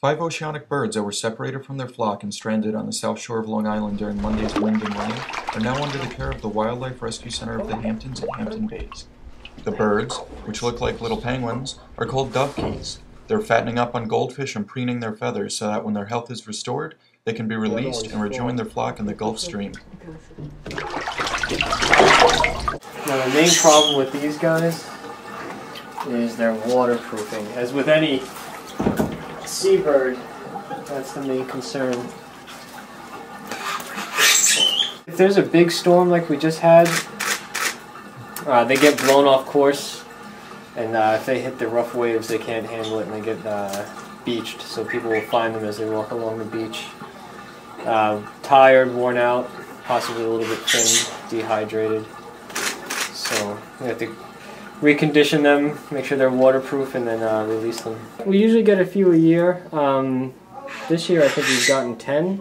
5 oceanic birds that were separated from their flock and stranded on the south shore of Long Island during Monday's wind and rain are now under the care of the Wildlife Rescue Center of the Hamptons at Hampton Bays. The birds, which look like little penguins, are called Dovekies. They're fattening up on goldfish and preening their feathers so that when their health is restored, they can be released and rejoin their flock in the Gulf Stream. Now the main problem with these guys is their waterproofing. As with any seabird, that's the main concern. If there's a big storm like we just had, they get blown off course, and if they hit the rough waves they can't handle it and they get beached, so people will find them as they walk along the beach. Tired, worn out, possibly a little bit thin, dehydrated. So we have to recondition them, make sure they're waterproof, and then release them. We usually get a few a year. This year I think we've gotten 10,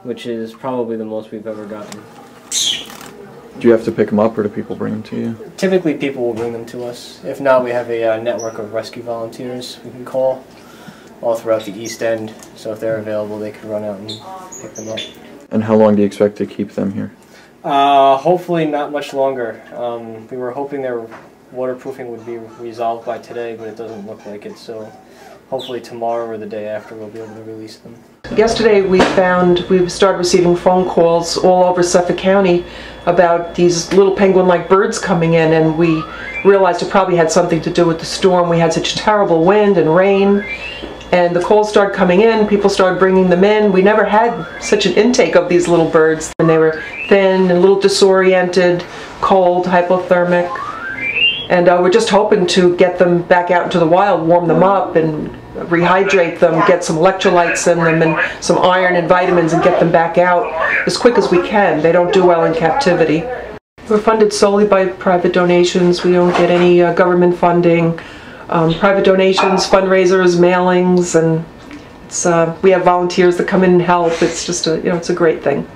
which is probably the most we've ever gotten. Do you have to pick them up or do people bring them to you? Typically people will bring them to us. If not, we have a network of rescue volunteers we can call all throughout the East End, so if they're available they can run out and pick them up. And how long do you expect to keep them here? Hopefully not much longer. We were hoping their waterproofing would be resolved by today, but it doesn't look like it, so hopefully tomorrow or the day after we'll be able to release them. Yesterday we started receiving phone calls all over Suffolk County about these little penguin-like birds coming in, and we realized it probably had something to do with the storm. We had such terrible wind and rain, and the calls started coming in, people started bringing them in. We never had such an intake of these little birds, and they were thin and a little disoriented, cold, hypothermic, and we're just hoping to get them back out into the wild, warm them up and rehydrate them, get some electrolytes in them and some iron and vitamins and get them back out as quick as we can. They don't do well in captivity. We're funded solely by private donations. We don't get any government funding. Private donations, fundraisers, mailings, and we have volunteers that come in and help. It's just it's a great thing.